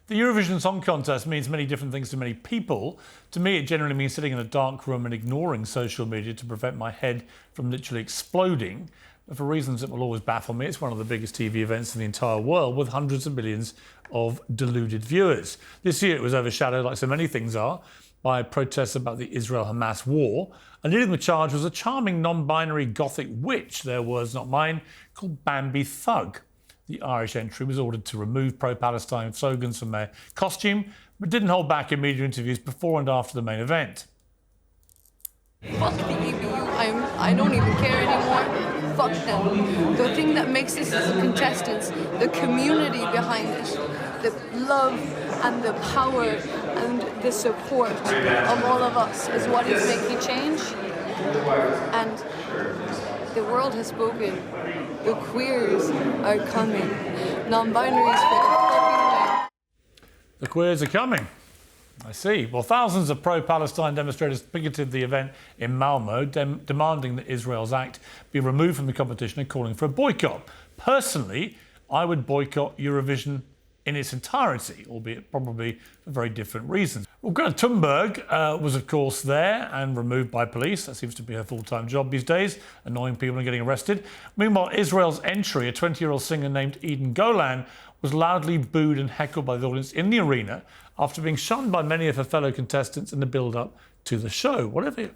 The Eurovision Song Contest means many different things to many people. To me, it generally means sitting in a dark room and ignoring social media to prevent my head from literally exploding. But for reasons that will always baffle me, it's one of the biggest TV events in the entire world with hundreds of millions of deluded viewers. This year it was overshadowed, like so many things are, by protests about the Israel-Hamas war. And leading the charge was a charming non-binary gothic witch, their words not mine, called Bambie Thug. The Irish entry was ordered to remove pro-Palestine slogans from their costume, but didn't hold back in media interviews before and after the main event. Fuck the EBU, I don't even care anymore. Fuck them. The thing that makes this as contestants, the community behind it, the love and the power and the support of all of us is what is making change. And the world has spoken. The queers are coming. Non-binaries for the fucking way. The queers are coming. I see. Well, thousands of pro-Palestine demonstrators picketed the event in Malmo, demanding that Israel's act be removed from the competition and calling for a boycott. Personally, I would boycott Eurovision in its entirety, albeit probably for very different reasons. Well, Greta Thunberg was, of course, there and removed by police. That seems to be her full-time job these days, annoying people and getting arrested. Meanwhile, Israel's entry, a 20-year-old singer named Eden Golan, was loudly booed and heckled by the audience in the arena after being shunned by many of her fellow contestants in the build-up to the show. Whatever.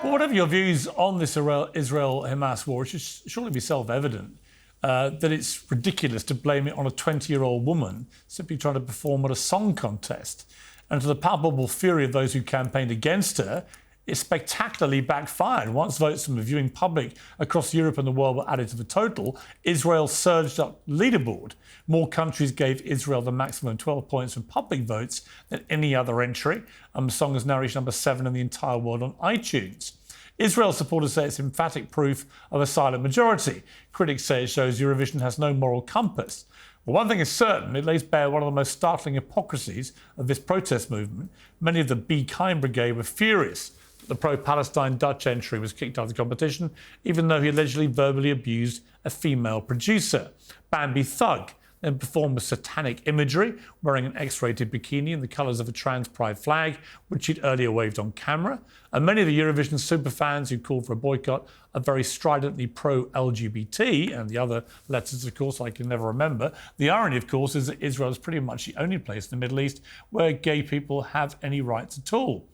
Well, whatever your views on this Israel-Hamas war, it should surely be self-evident that it's ridiculous to blame it on a 20-year-old woman simply trying to perform at a song contest. And to the palpable fury of those who campaigned against her, it spectacularly backfired. Once votes from the viewing public across Europe and the world were added to the total, Israel surged up leaderboard. More countries gave Israel the maximum 12 points from public votes than any other entry, and the song has now reached number 7 in the entire world on iTunes. Israel supporters say it's emphatic proof of a silent majority. Critics say it shows Eurovision has no moral compass. Well, one thing is certain, it lays bare one of the most startling hypocrisies of this protest movement. Many of the Be Kind brigade were furious that the pro-Palestine Dutch entry was kicked out of the competition, even though he allegedly verbally abused a female producer. Bambie Thug then performed with satanic imagery, wearing an X-rated bikini in the colours of a trans pride flag, which she'd earlier waved on camera. And many of the Eurovision superfans who called for a boycott are very stridently pro-LGBT, and the other letters, of course, I can never remember. The irony, of course, is that Israel is pretty much the only place in the Middle East where gay people have any rights at all.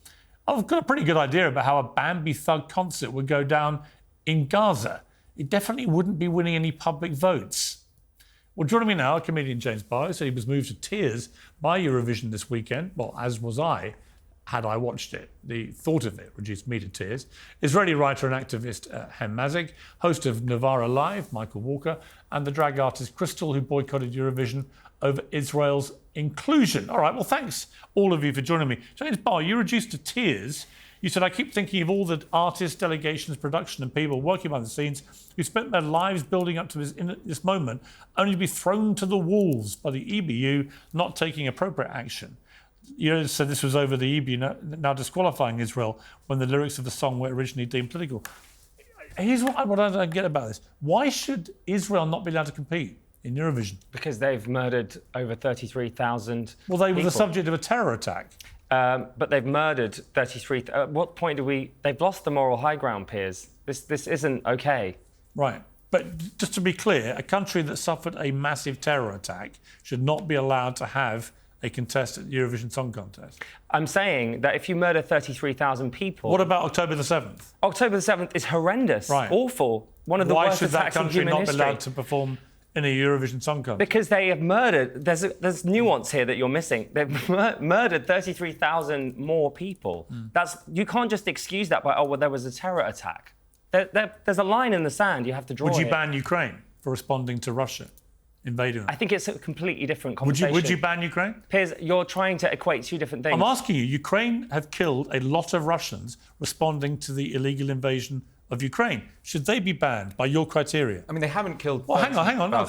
I've got a pretty good idea about how a Bambie Thug concert would go down in Gaza. It definitely wouldn't be winning any public votes. Well, joining me now, comedian James Barr, who said he was moved to tears by Eurovision this weekend. Well, as was I, had I watched it. The thought of it reduced me to tears. Israeli writer and activist Hen Mazzig, host of Novara Live, Michael Walker, and the drag artist Crystal, who boycotted Eurovision over Israel's inclusion. All right, well, thanks, all of you, for joining me. James Barr, you reduced to tears. You said, I keep thinking of all the artists, delegations, production and people working behind the scenes who spent their lives building up to this moment, only to be thrown to the wolves by the EBU not taking appropriate action. You said this was over the EBU now disqualifying Israel when the lyrics of the song were originally deemed political. Here's what I don't get about this. Why should Israel not be allowed to compete in Eurovision? Because they've murdered over 33,000 Well, they were people. the subject of a terror attack. But they've murdered 33... At what point do we... They've lost the moral high ground, Piers. This isn't OK. Right. But just to be clear, a country that suffered a massive terror attack should not be allowed to have a contest at the Eurovision Song Contest. I'm saying that if you murder 33,000 people... What about October the 7th? October the 7th is horrendous. Right. Awful. One of the worst attacks in human history. Why should that country not be allowed to perform in a Eurovision Song Contest? Because they have murdered... There's nuance here that you're missing. They've murdered 33,000 more people. You can't just excuse that by, oh, well, there was a terror attack. There's a line in the sand you have to draw. Would you here. ban Ukraine for responding to Russia invading them? I think it's a completely different Would conversation. you ban Ukraine? Piers, you're trying to equate two different things. I'm asking you, Ukraine have killed a lot of Russians responding to the illegal invasion of Ukraine. Should they be banned by your criteria? I mean, they haven't killed. Well, hang on. I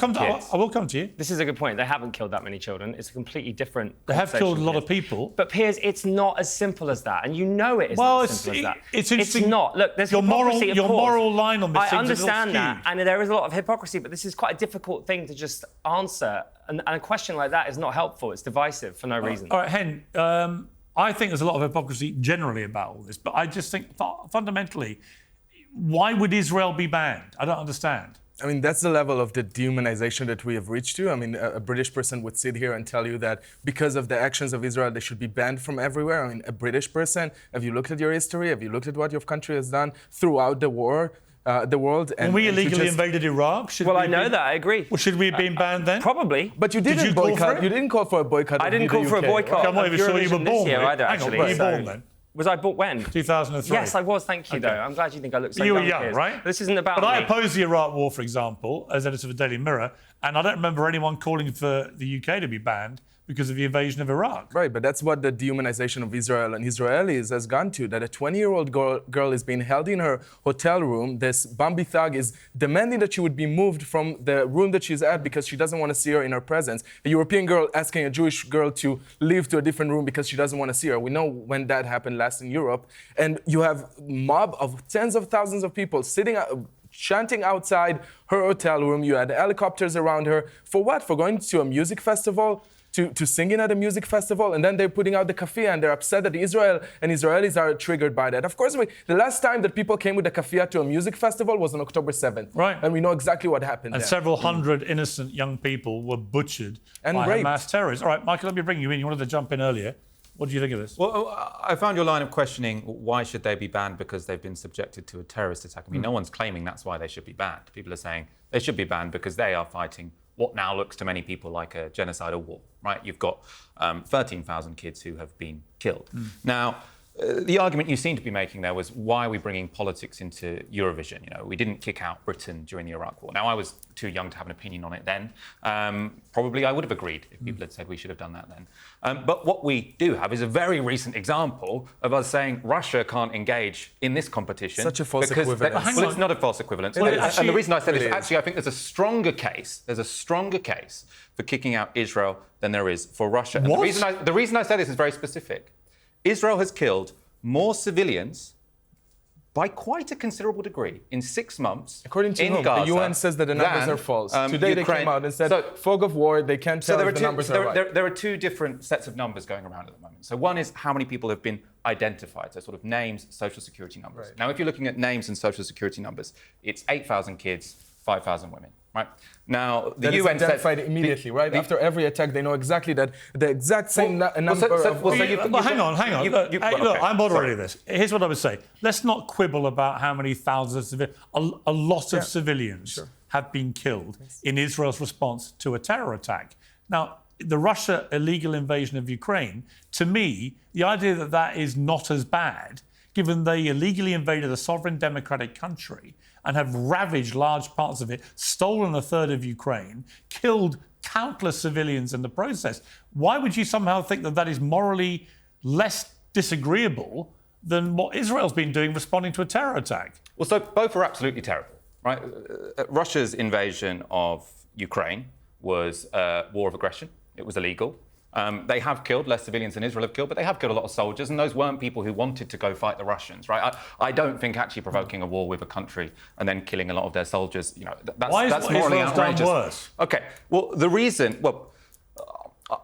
will come to you. This is a good point. They haven't killed that many children. It's a completely different. They have killed a lot Piers. of people. But Piers, it's not as simple as that, and you know it isn't as simple as that. It's interesting. It's not. Look, there's your hypocrisy, moral of course. moral line on this. I seems a little understand that, skewed. and there is a lot of hypocrisy. But this is quite a difficult thing to just answer, and a question like that is not helpful. It's divisive for no reason. All right, Hen. I think there's a lot of hypocrisy generally about all this, but I just think fundamentally, why would Israel be banned? I don't understand. I mean, that's the level of the dehumanization that we have reached to. I mean, a British person would sit here and tell you that because of the actions of Israel, they should be banned from everywhere. I mean, a British person, have you looked at your history? Have you looked at what your country has done throughout the war, the world? When we illegally invaded Iraq, I know that. I agree. Well, should we have been banned then? Probably. But you didn't call for boycott. it? You didn't call for a boycott. I didn't call for a UK, boycott. I'm not even sure you were Eurovision born. this year either, Hang on, actually. were you born then? Was I born when? 2003. Yes, I was. Thank you, though. I'm glad you think I look so You were young, young, Piers. right? This isn't about But I me. opposed the Iraq War, for example, as editor of the Daily Mirror, and I don't remember anyone calling for the UK to be banned because of the invasion of Iraq. Right, but that's what the dehumanization of Israel and Israelis has gone to, that a 20-year-old girl is being held in her hotel room. This Bambie Thug is demanding that she would be moved from the room that she's at because she doesn't want to see her in her presence. A European girl asking a Jewish girl to leave to a different room because she doesn't want to see her. We know when that happened last in Europe. And you have a mob of tens of thousands of people sitting chanting outside her hotel room. You had helicopters around her. For what? For going to a music festival? To singing at a music festival, and then they're putting out the kafia, and they're upset that Israel and Israelis are triggered by that. Of course, the last time that people came with the kafia to a music festival was on October 7th. Right. And we know exactly what happened And there. several hundred innocent young people were butchered And by raped. Hamas terrorists. All right, Michael, let me bring you in. You wanted to jump in earlier. What do you think of this? Well, I found your line of questioning, why should they be banned because they've been subjected to a terrorist attack? I mean, no one's claiming that's why they should be banned. People are saying they should be banned because they are fighting what now looks to many people like a genocidal war, right? You've got 13,000 kids who have been killed. Now, the argument you seem to be making there was, why are we bringing politics into Eurovision? You know, we didn't kick out Britain during the Iraq War. Now, I was too young to have an opinion on it then. Probably I would have agreed if people had said we should have done that then. But what we do have is a very recent example of us saying Russia can't engage in this competition. Such a false equivalence. Well, it's not a false equivalence. Well, And the reason I said really this, is. actually, I think there's a stronger case for kicking out Israel than there is for Russia. And What? the reason I say this is very specific. Israel has killed more civilians by quite a considerable degree in 6 months. According to in whom? Gaza The UN says that the numbers than, are false. Today they Ukraine. came out and said, So- fog of war, they can't tell if the numbers are right. there are two different sets of numbers going around at the moment. So one is how many people have been identified, so sort of names, social security numbers. Right. Now, if you're looking at names and social security numbers, it's 8,000 kids, 5,000 women, right? Now, the That is UN said... identified immediately, right? After every attack, they know exactly that the exact same number of... But hang on. Look, I'm moderating this. Here's what I would say. Let's not quibble about how many thousands of civilians... A lot of civilians have been killed in Israel's response to a terror attack. Now, the Russia illegal invasion of Ukraine, to me, the idea that that is not as bad, given they illegally invaded a sovereign democratic country and have ravaged large parts of it, stolen a third of Ukraine, killed countless civilians in the process. Why would you somehow think that that is morally less disagreeable than what Israel's been doing responding to a terror attack? Well, so both are absolutely terrible, right? Russia's invasion of Ukraine was a war of aggression. It was illegal. They have killed less civilians than Israel have killed, but they have killed a lot of soldiers, and those weren't people who wanted to go fight the Russians, right? I don't think actually provoking a war with a country and then killing a lot of their soldiers, you know, that's morally outrageous. Done worse? Okay, well, the reason,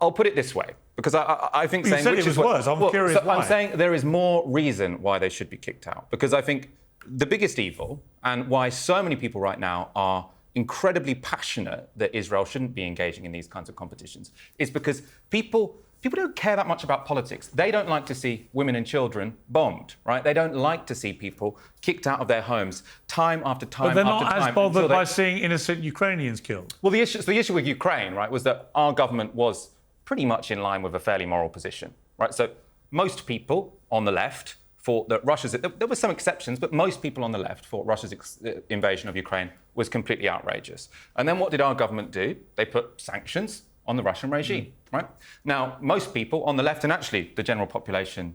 I'll put it this way, because I think saying... You said it was worse. I'm curious why. I'm saying there is more reason why they should be kicked out, because I think the biggest evil, and why so many people right now are incredibly passionate that Israel shouldn't be engaging in these kinds of competitions, is because people don't care that much about politics. They don't like to see women and children bombed, right? They don't like to see people kicked out of their homes time after time But they're after not time. as bothered by seeing innocent Ukrainians killed. Well, the issue with Ukraine, right, was that our government was pretty much in line with a fairly moral position, right? So most people on the left thought that there were some exceptions, but most people on the left thought Russia's invasion of Ukraine was completely outrageous. And then what did our government do? They put sanctions on the Russian regime, right? Now, most people on the left, and actually the general population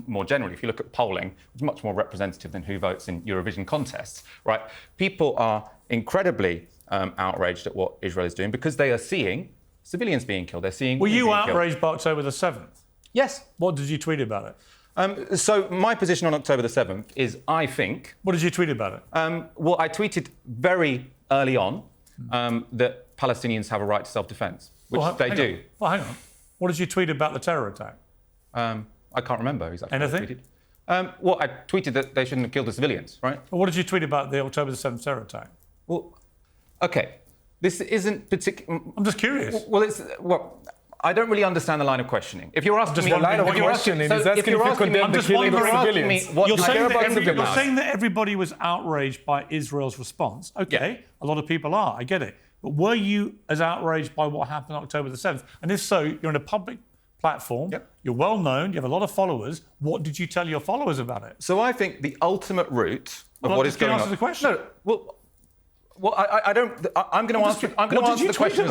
more generally, if you look at polling, it's much more representative than who votes in Eurovision contests, right? People are incredibly outraged at what Israel is doing because they are seeing civilians being killed. They're seeing. Were you outraged by October the 7th? Yes. What did you tweet about it? So my position on October the 7th is, I think... What did you tweet about it? Well, I tweeted very early on that Palestinians have a right to self-defence, which they do. Well, hang on. What did you tweet about the terror attack? I can't remember exactly Anything? what I tweeted. Well, I tweeted that they shouldn't have killed the civilians, right? Well, what did you tweet about the October the 7th terror attack? Well, OK, this isn't particular... I'm just curious. Well, I don't really understand the line of questioning. If you're asking me... The line of questioning is asking if you condemn the killing of civilians. You're saying that everybody was outraged by Israel's response. OK, a lot of people are, I get it. But were you as outraged by what happened on October the 7th? And if so, you're in a public platform, you're well known, you have a lot of followers. What did you tell your followers about it? So I think the ultimate root of what is going on... Answer the question. No, well, I don't. I'm going to answer. I'm going to answer the question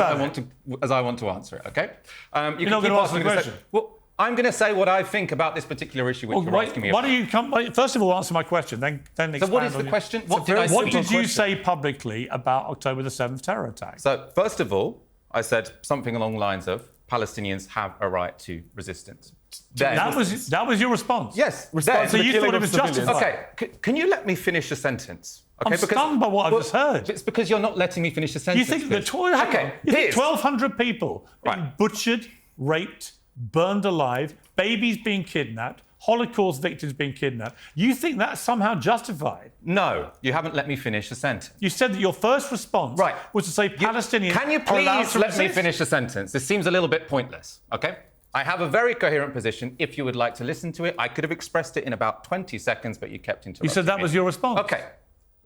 as I want to answer it. Okay. You're not going to answer the question. Well, I'm going to say what I think about this particular issue, which you're asking me about. Why don't you come? First of all, answer my question, then expand. So what is the question? What did you say publicly about October the 7th terror attack? So first of all, I said something along the lines of Palestinians have a right to resistance. That was your response. Yes. So you thought it was justified. Okay. Can you let me finish a sentence? Okay, I'm stunned by what I've just heard. It's because you're not letting me finish the sentence. You think that 1,200 people being butchered, raped, burned alive, babies being kidnapped, Holocaust victims being kidnapped. You think that's somehow justified? No, you haven't let me finish the sentence. You said that your first response was to say Palestinians Can you please let me finish the sentence? This seems a little bit pointless, okay? I have a very coherent position. If you would like to listen to it, I could have expressed it in about 20 seconds, but you kept interrupting me. You said that was your response? Okay.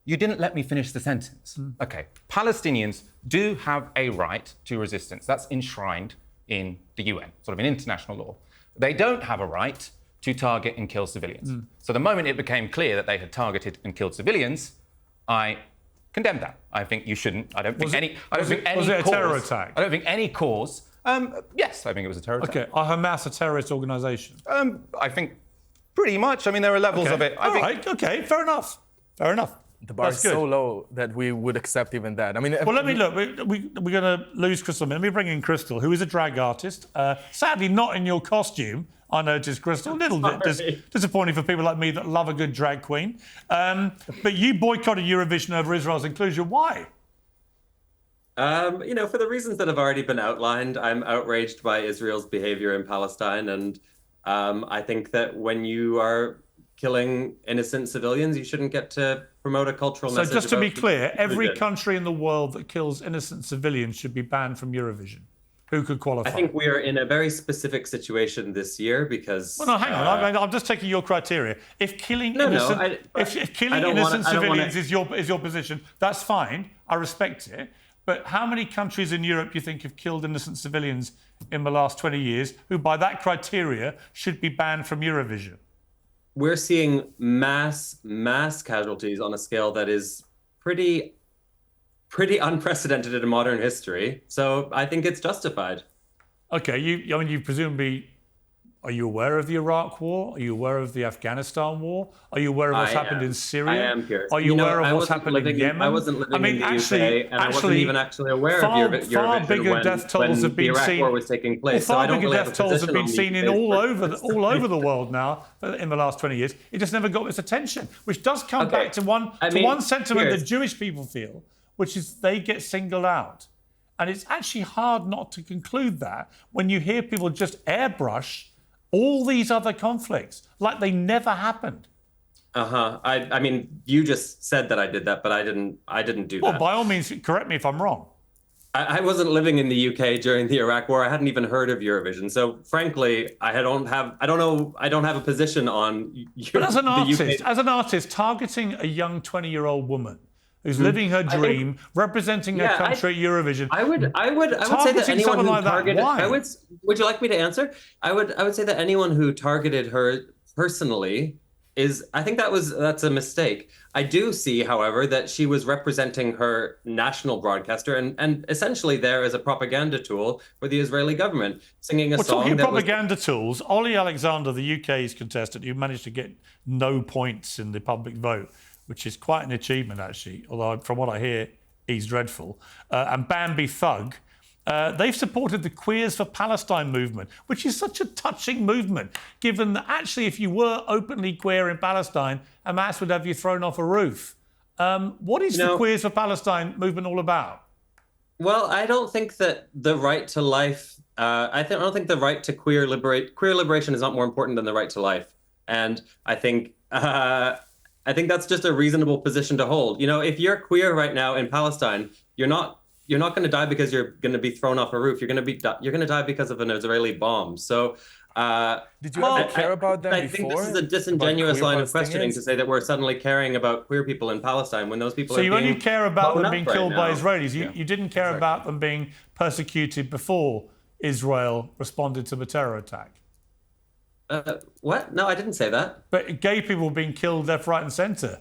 You didn't let me finish the sentence. Okay. Palestinians do have a right to resistance. That's enshrined in the UN, sort of in international law. They don't have a right to target and kill civilians. So the moment it became clear that they had targeted and killed civilians, I condemned that. I think you shouldn't. I don't think any. Was it a terror attack? I don't think any cause. Yes, I think it was a terror attack. Okay. Are Hamas a terrorist organisation? I think pretty much. I mean, there are levels of it. Okay. Fair enough. Fair enough. The bar is so low that we would accept even that. I mean, well, let me look. We're going to lose Crystal. Let me bring in Crystal, who is a drag artist. Sadly, not in your costume. I noticed, Crystal. A little bit disappointing for people like me that love a good drag queen. But you boycotted Eurovision over Israel's inclusion. Why? For the reasons that have already been outlined, I'm outraged by Israel's behavior in Palestine, and I think that when you are killing innocent civilians, you shouldn't get to promote a cultural message. So just to be clear, every country in the world that kills innocent civilians should be banned from Eurovision. Who could qualify? I think we are in a very specific situation this year because... Well, no, hang on. I'm just taking your criteria. If killing innocent civilians is your position, that's fine. I respect it. But how many countries in Europe do you think have killed innocent civilians in the last 20 years who, by that criteria, should be banned from Eurovision? We're seeing mass casualties on a scale that is pretty unprecedented in modern history. So I think it's justified. Okay, you presumably... Are you aware of the Iraq War? Are you aware of the Afghanistan War? Are you aware of what's happened in Syria? I am, Piers. Are you aware of what's happened in Yemen? I wasn't living in the UK, and I wasn't even actually aware of Eurovision far bigger death tolls have been the seen. Iraq War was taking place. Far bigger death tolls have been seen in all over the world now in the last 20 years. It just never got its attention, which does come back to one sentiment that Jewish people feel, which is they get singled out. And it's actually hard not to conclude that when you hear people just airbrush all these other conflicts like they never happened. I mean, you just said that I did that, but I didn't do that. Well, by all means, correct me if I'm wrong. I wasn't living in the UK during the Iraq War. I hadn't even heard of Eurovision. So frankly, I don't have a position on But as an artist, targeting a young 20-year-old woman who's living her dream, representing her country at Eurovision. I would say that anyone who targeted... Why? Would you like me to answer? I would say that anyone who targeted her personally I think that's a mistake. I do see, however, that she was representing her national broadcaster and essentially there as a propaganda tool for the Israeli government, singing a song talking that propaganda tools. Olly Alexander, the UK's contestant, who managed to get no points in the public vote, which is quite an achievement, actually, although from what I hear, he's dreadful. And Bambie Thug, they've supported the Queers for Palestine movement, which is such a touching movement, given that actually if you were openly queer in Palestine, Hamas would have you thrown off a roof. What is the Queers for Palestine movement all about? Well, I don't think that the right to life, I don't think the right to queer liberation is not more important than the right to life. And I think that's just a reasonable position to hold. You know, if you're queer right now in Palestine, you're not going to die because you're going to be thrown off a roof. You're going to die because of an Israeli bomb. So, did you ever care about them I before? think this is a disingenuous line of questioning to say that we're suddenly caring about queer people in Palestine when those people are being So you only care about them being killed by Israelis. You didn't care about them being persecuted before Israel responded to the terror attack. What? No, I didn't say that. But gay people being killed left, right, and centre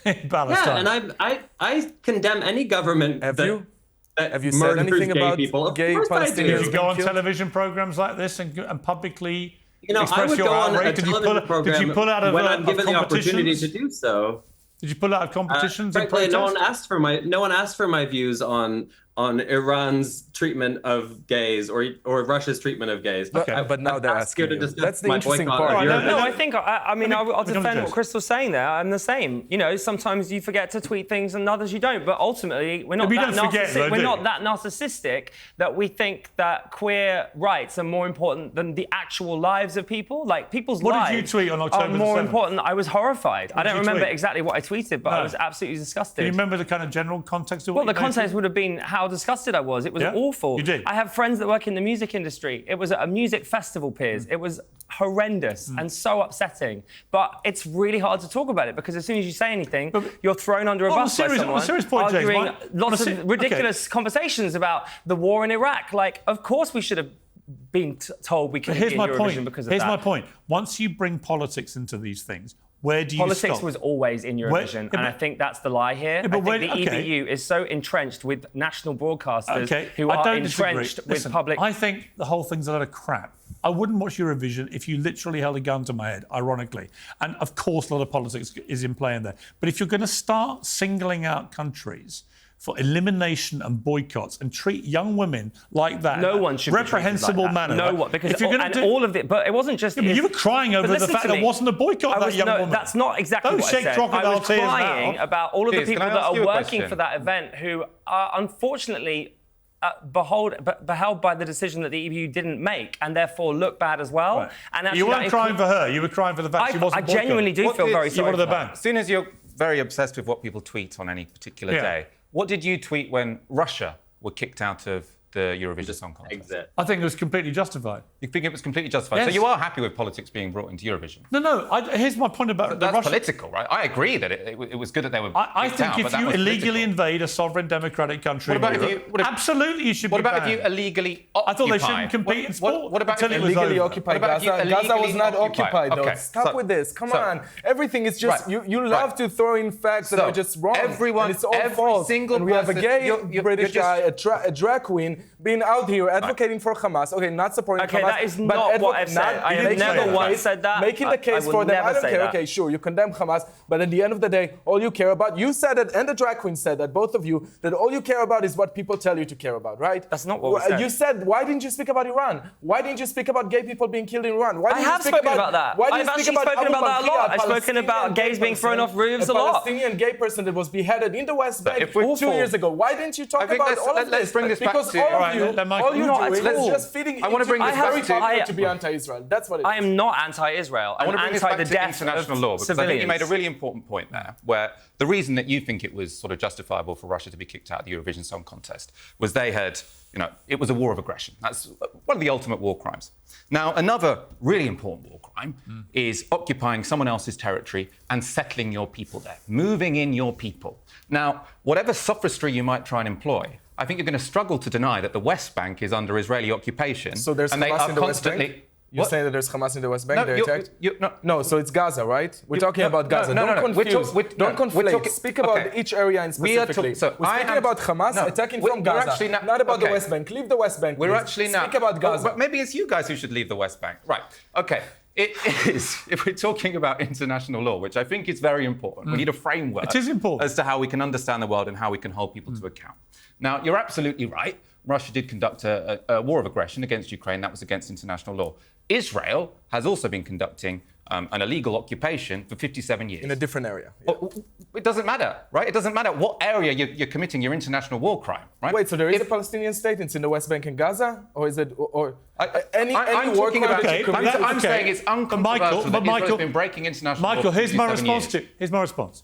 in Palestine. Yeah, and I condemn any government Have you said anything about gay Palestinians? Did you go on television programs like this and publicly express I would your go on a outrage? television program Did you pull out of when I'm given the opportunity competitions? to do so. Did you pull out of competitions? Frankly, no one asked for my views on Iran's treatment of gays or Russia's treatment of gays. Okay. But now they're asking you. That's the interesting part. No, I think, I'll defend what Crystal's saying there. I'm the same. You know, sometimes you forget to tweet things and others you don't. But ultimately, we're not that narcissistic that we think that queer rights are more important than the actual lives of people. Like, people's lives did you tweet on October are more 7th? important. I was horrified. I don't remember tweet? exactly what I tweeted, but I was absolutely disgusted. Do you remember the kind of general context of what the context would have been how disgusted I was. It was awful. You did. I have friends that work in the music industry. It was at a music festival, Piers. It was horrendous and so upsetting. But it's really hard to talk about it because as soon as you say anything, you're thrown under a bus by someone arguing lots of ridiculous conversations about the war in Iraq. Like, of course we should have been told we couldn't be in Eurovision because of that. Here's my point. Once you bring politics into these things, where do you Politics stop? was always in Eurovision, and I think that's the lie here. I think the EBU is so entrenched with national broadcasters who are entrenched with public... I think the whole thing's a lot of crap. I wouldn't watch Eurovision if you literally held a gun to my head, ironically. And of course, a lot of politics is in play in there. But if you're going to start singling out countries for elimination and boycotts and treat young women like that. No one should reprehensible be manner. No one, because if you're all of it, but it wasn't just. You were crying over the fact there wasn't a boycott of that young woman. That's not exactly what I said. I was crying about all of the people that are working for that event who are unfortunately beheld by the decision that the EBU didn't make and therefore look bad as well. Right. And you weren't crying for her. You were crying for the fact she wasn't boycotted. I genuinely do feel very sorry for her. As soon as you're very obsessed with what people tweet on any particular day, what did you tweet when Russia were kicked out of the Eurovision Song Contest? I think it was completely justified. You think it was completely justified? Yes. So you are happy with politics being brought into Eurovision? No. Here's my point about that's political, right? I agree that it was good that they were I think out, if you illegally invade a sovereign democratic country, absolutely you should be banned. What about if you illegally occupy? I thought they shouldn't compete in sport. What about if you illegally occupy Gaza? Gaza was not occupied, though. Okay, Stop with this. Come on. Everything is just you love to throw in facts that are just wrong. Everyone, and it's all false. And we have a gay British guy, a drag queen, being out here advocating for Hamas. Okay, not supporting Hamas. Okay, that is not what I've said. I have never once said that. Making the case for them. I don't care. Okay, sure, you condemn Hamas, but at the end of the day, all you care about, you said it, and the drag queen said that, both of you, that all you care about is what people tell you to care about, right? That's not what we said. You said, why didn't you speak about Iran? Why didn't you speak about gay people being killed in Iran? I have spoken about that. I've actually spoken about that a lot. I've spoken about gays being thrown off roofs a lot. A Palestinian gay person that was beheaded in the West Bank 2 years ago. Why didn't you talk about all of this? Let's bring this back to all you do is just feeding. I want to bring this back to be anti-Israel. That's what it is. I am not anti-Israel. I want to bring this back to international law because I think you made a civilians. really important point there, where the reason that you think it was sort of justifiable for Russia to be kicked out of the Eurovision Song Contest was they had, it was a war of aggression. That's one of the ultimate war crimes. Now, another really important war crime is occupying someone else's territory and settling your people there, moving in your people. Now, whatever sophistry you might try and employ, I think you're going to struggle to deny that the West Bank is under Israeli occupation. So there's and they Hamas are in the West constantly. Bank? You're saying that there's Hamas in the West Bank, they're attacked? No, so it's Gaza, right? We're talking about Gaza. Don't conflate. Speak about each area in specifically. We're speaking about Hamas attacking from Gaza, not about the West Bank. Leave the West Bank, Speak about Gaza. But maybe it's you guys who should leave the West Bank. Right, okay. It is, if we're talking about international law, which I think is very important, we need a framework it is important. as to how we can understand the world and how we can hold people to account. Now, you're absolutely right. Russia did conduct a war of aggression against Ukraine. That was against international law. Israel has also been conducting an illegal occupation for 57 years. In a different area. Yeah. It doesn't matter, right? It doesn't matter what area you're committing your international war crime, right? Wait, so there is a Palestinian state, it's in the West Bank and Gaza? Or is it, any war crime that you commit? I'm saying it's uncontroversial that Israel has been breaking international law for 57 years. Here's my response.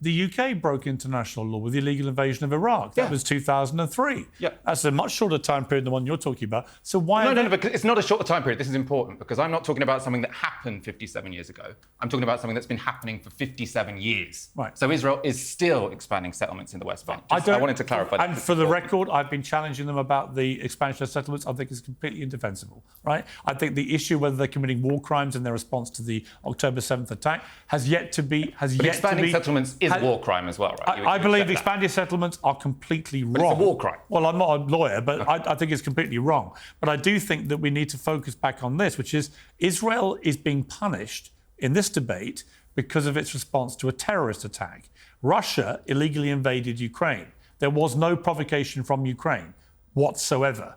The UK broke international law with the illegal invasion of Iraq. That was 2003. Yeah. That's a much shorter time period than the one you're talking about. So why? No, because it's not a shorter time period. This is important because I'm not talking about something that happened 57 years ago. I'm talking about something that's been happening for 57 years. Right. So Israel is still expanding settlements in the West Bank. I wanted to clarify that. And for the record, I've been challenging them about the expansion of settlements. I think it's completely indefensible, right? I think the issue whether they're committing war crimes in their response to the October 7th attack has yet to be. Expanding settlements is a war crime as well, right? I believe expanded settlements are completely wrong. But it's a war crime. Well, I'm not a lawyer, but I think it's completely wrong. But I do think that we need to focus back on this, which is Israel is being punished in this debate because of its response to a terrorist attack. Russia illegally invaded Ukraine. There was no provocation from Ukraine whatsoever.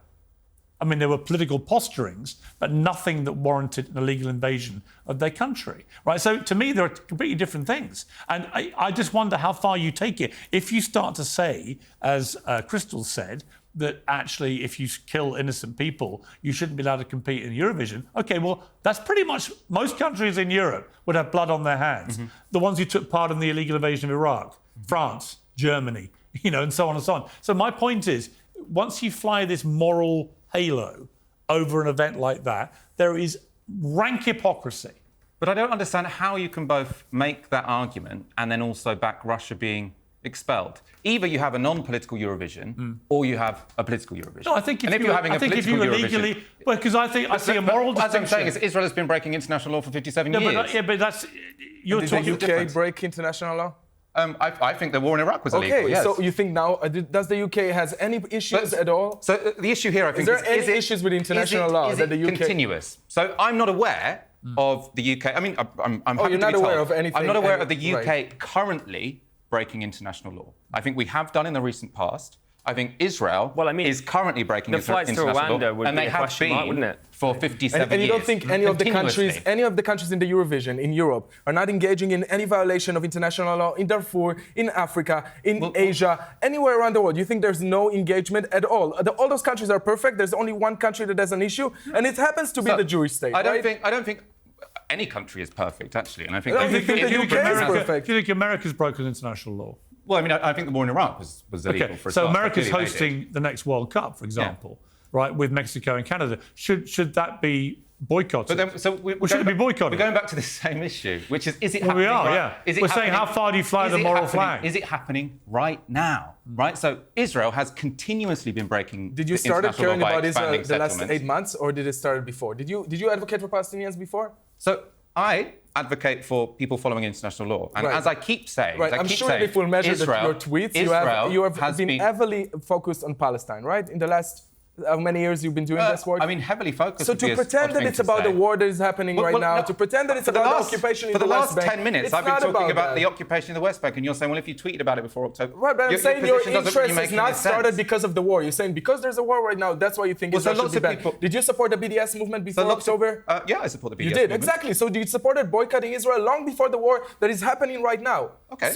I mean, there were political posturings, but nothing that warranted an illegal invasion of their country, right? So to me, there are completely different things. And I just wonder how far you take it. If you start to say, as Crystal said, that actually if you kill innocent people, you shouldn't be allowed to compete in Eurovision. OK, well, that's pretty much most countries in Europe would have blood on their hands. The ones who took part in the illegal invasion of Iraq, France, Germany, and so on and so on. So my point is, once you fly this moral halo over an event like that, there is rank hypocrisy. But I don't understand how you can both make that argument and then also back Russia being expelled. Either you have a non-political Eurovision or you have a political Eurovision. No, I think if you're having a political Eurovision... Well, because I see a moral distinction. As I'm saying, is Israel has been breaking international law for 57 years. But that's... You're Did talking the UK break international law? I think the war in Iraq was illegal, yes. So you think now, does the UK has any issues at all? So the issue here, I think, is there any issues with international law that the UK... continuous? So I'm not aware of the UK... I mean, I'm happy to be told. You're not aware of anything? I'm not aware of the UK currently breaking international law. I think we have done in the recent past. I think Israel is currently breaking international law, and they have been, wouldn't it? For 57 years. And you don't think any of the countries in the Eurovision in Europe are not engaging in any violation of international law in Darfur, in Africa, in Asia, anywhere around the world? You think there's no engagement at all? All those countries are perfect. There's only one country that has an issue, and it happens to be the Jewish state. I don't think any country is perfect, actually. And I think you think the UK is perfect. Do you think America's broken international law? Well, I mean, I think the war in Iraq was illegal for a start. So America's hosting the next World Cup, for example, right, with Mexico and Canada. Should that be boycotted? But then, should it be boycotted? We're going back to the same issue, which is it happening? We are, right? We're saying how far do you fly the moral flag? Is it happening right now? Right? So Israel has continuously been breaking. Did you start caring about Israel the last 8 months, or did it start before? Did you advocate for Palestinians before? So I advocate for people following international law. And as I keep saying, I'm sure if we'll measure your tweets, you have been heavily focused on Palestine, right? In the last how many years you've been doing this work? I mean, heavily focused. So to pretend that it's about the war that is happening right now, to pretend that it's about the occupation in the West Bank. For the last 10 minutes, I've been talking about the occupation in the West Bank, and you're saying, well, if you tweeted about it before October... Right, but I'm saying your interest is not started because of the war. You're saying because there's a war right now, that's why you think Israel should be banned. Did you support the BDS movement before October? Yeah, I support the BDS movement. You did, exactly. So you supported boycotting Israel long before the war that is happening right now. Okay.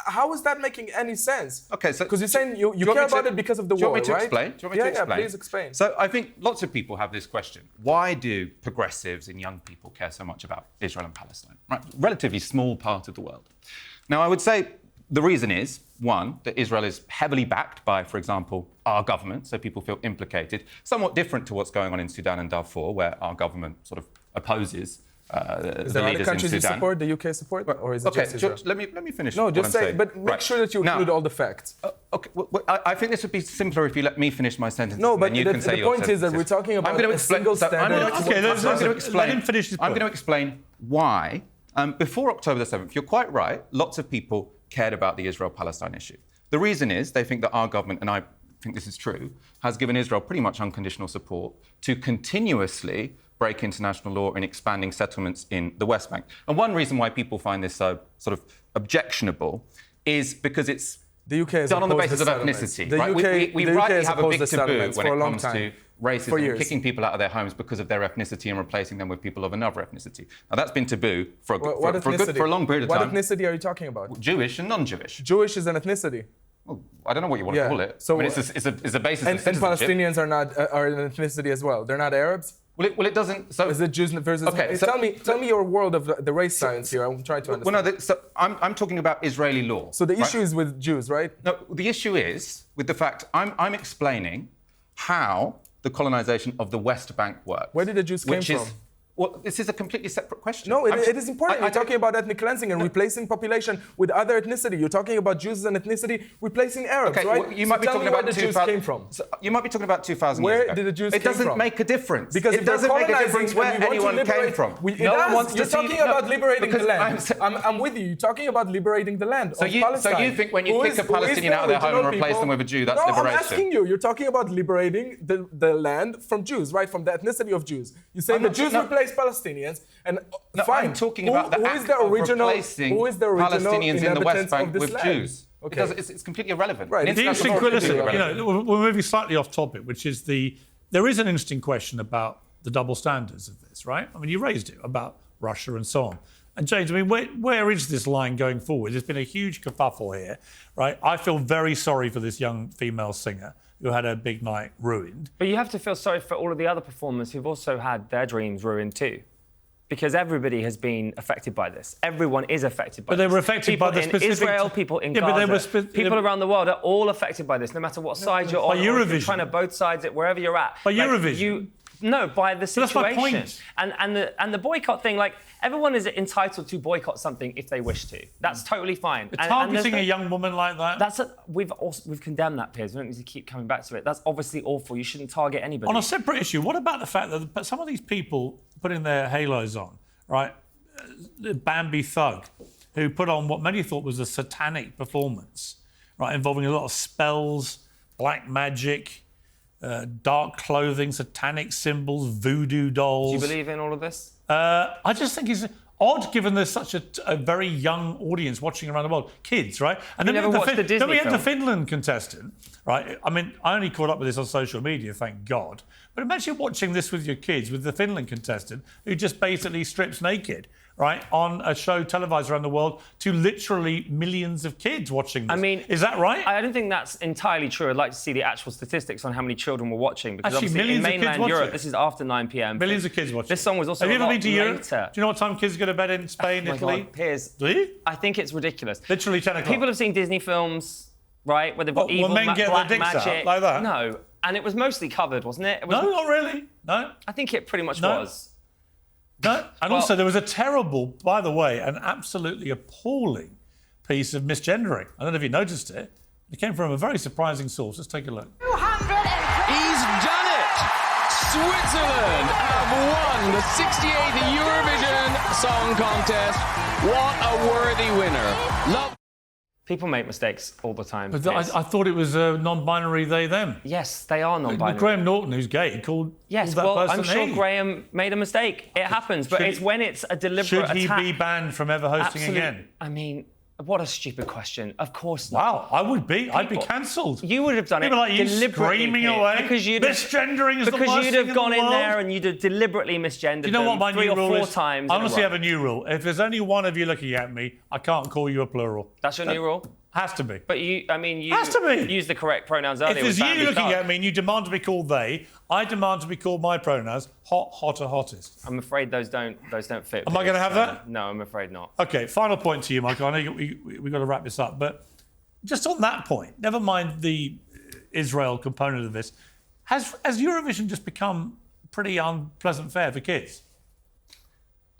How is that making any sense? Okay, so... Because you're saying you care about it because of the war, right? Do you want me to explain? Yeah, please explain. So I think lots of people have this question. Why do progressives and young people care so much about Israel and Palestine? Right? Relatively small part of the world. Now, I would say the reason is, one, that Israel is heavily backed by, for example, our government, so people feel implicated. Somewhat different to what's going on in Sudan and Darfur, where our government sort of opposes Is there other countries you support, the UK support, or is it just Israel? Let me finish. No, just say, but make sure that you include all the facts. Okay, I think this would be simpler if you let me finish my sentence. No, but the point is that we're talking about a single standard. Let him finish his point. I'm going to explain why. Before October the 7th, you're quite right, lots of people cared about the Israel-Palestine issue. The reason is they think that our government, and I think this is true, has given Israel pretty much unconditional support to continuously break international law in expanding settlements in the West Bank. And one reason why people find this so sort of objectionable is because it's done on the basis of ethnicity. We rightly have a big taboo when it comes to racism, kicking people out of their homes because of their ethnicity and replacing them with people of another ethnicity. Now, that's been taboo for a long period of time. What ethnicity are you talking about? Jewish and non-Jewish. Jewish is an ethnicity. Well, I don't know what you want to call it. So, I mean, it's a basis of citizenship. And Palestinians are an ethnicity as well. They're not Arabs? Well, it doesn't. So is it Jews versus? Okay, so, tell me your world of the race science here. I'm trying to understand. Well, no. I'm talking about Israeli law. So the issue is with Jews, right? No, the issue is with the fact I'm explaining how the colonization of the West Bank works. Where did the Jews come from? Well, this is a completely separate question. No, it is important. You're talking about ethnic cleansing and replacing population with other ethnicity. You're talking about Jews as an ethnicity replacing Arabs, right? Well, you might be talking about where the Jews came from. So you might be talking about 2,000 years ago. Where did the Jews come from? It doesn't make a difference. Because it doesn't make a difference where anyone came from. No one wants to talking about liberating the land. I'm with you. You're talking about liberating the land of Palestine. So you think when you kick a Palestinian out of their home and replace them with a Jew, that's liberation? No, I'm asking you. You're talking about liberating the land from Jews, right? From the ethnicity of Jews. You're saying the Jews replace Palestinians. And fine. I'm talking about the act of replacing Palestinians in the West Bank with Jews. Okay. Because it's completely irrelevant. Right. The interesting question, we're moving slightly off topic, which is there is an interesting question about the double standards of this, right? I mean, you raised it about Russia and so on. And James, I mean, where is this line going forward? There's been a huge kerfuffle here, right? I feel very sorry for this young female singer who had her big night ruined. But you have to feel sorry for all of the other performers who've also had their dreams ruined too. Because everybody has been affected by this. Everyone is affected by this. But they were affected by the specific... People in Israel, people in Gaza, people around the world are all affected by this, no matter what side you're on. By Eurovision. Or you're trying to both sides it, wherever you're at. By Eurovision. No, by the situation. That's my point. And the boycott thing, like, everyone is entitled to boycott something if they wish to. That's totally fine. Targeting a young woman like that? We've condemned that, Piers. We don't need to keep coming back to it. That's obviously awful. You shouldn't target anybody. On a separate issue, what about the fact that some of these people putting their halos on, right? Bambie Thug, who put on what many thought was a satanic performance, right, involving a lot of spells, black magic, dark clothing, satanic symbols, voodoo dolls. Do you believe in all of this? I just think it's odd, given there's such a very young audience watching around the world, kids, right? And then we had the Finland contestant, right? I mean, I only caught up with this on social media, thank God. But imagine watching this with your kids, with the Finland contestant, who just basically strips naked, right, on a show televised around the world to literally millions of kids watching this. I mean, is that right? I don't think that's entirely true. I'd like to see the actual statistics on how many children were watching. Because actually, obviously in mainland Europe, this is after 9 p.m. Millions of kids watching. This song was also Have you ever been to Europe? Later. Do you know what time kids go to bed in Spain, Italy? God, Piers. Do you? I think it's ridiculous. Literally 10 o'clock. People have seen Disney films, right, where they've got evil men get black their dicks magic. out like that? No. And it was mostly covered, wasn't it? No, not really. No. I think it pretty much was. No. And also there was a terrible, by the way, an absolutely appalling piece of misgendering. I don't know if you noticed it. It came from a very surprising source. Let's take a look. He's done it! Switzerland have won the 68th Eurovision Song Contest. What a worthy winner. People make mistakes all the time. But I thought it was non-binary they/them. Yes, they are non-binary. Graham Norton, who's gay, called that person I'm sure Graham made a mistake. It happens, but it's when it's a deliberate attack. Should he be banned from ever hosting again? I mean, what a stupid question. Of course not. Wow, I would be. I'd be cancelled. You would have done People it like you deliberately. Screaming away. Because misgendering is the worst Because you'd have gone in world. there and you'd have deliberately misgendered you know what my 3 new or rule 4 is? times. I honestly have a new rule. If there's only one of you looking at me, I can't call you a plural. That's your new rule? Has to be. But you has to be. Used the correct pronouns earlier. If there's you looking at me and you demand to be called they, I demand to be called my pronouns, hot, hotter, hottest. I'm afraid those don't fit. Am I going to have that? No, I'm afraid not. OK, final point to you, Michael. I know we've got to wrap this up, but just on that point, never mind the Israel component of this, has Eurovision just become pretty unpleasant fare for kids?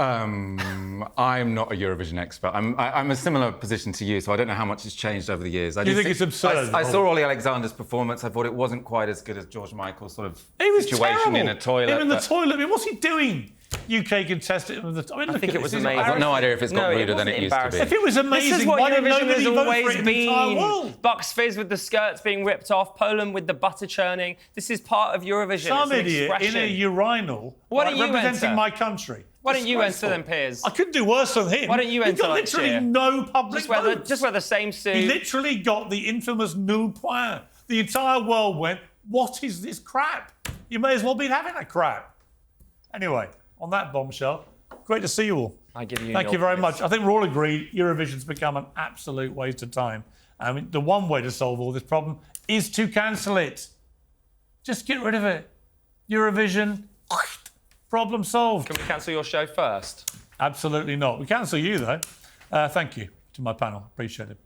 I'm not a Eurovision expert. I'm a similar position to you, so I don't know how much has changed over the years. Do you think it's absurd? I saw Olly Alexander's performance. I thought it wasn't quite as good as George Michael's sort of He was situation terrible. in a toilet. Him in the toilet. I mean, what's he doing? UK contestant. I think it was amazing. I've got no idea if it's got ruder than it used to be. If it was amazing, this is what why did Eurovision nobody has vote for always it in the entire world? been. Bucks Fizz with the skirts being ripped off, Poland with the butter churning. This is part of Eurovision. Some it's an idiot expression. in a urinal representing enter? my country. Why don't you enter then, Piers? I couldn't do worse than him. Why don't you He enter got next literally year? no public votes. Just wear the same suit. He literally got the infamous nul point. The entire world went, what is this crap? You may as well be having a crap. Anyway, on that bombshell, great to see you all. I give you Thank you very much. I think we're all agreed Eurovision's become an absolute waste of time. I mean, the one way to solve all this problem is to cancel it. Just get rid of it. Eurovision, problem solved. Can we cancel your show first? Absolutely not. We cancel you, though. Thank you to my panel. Appreciate it.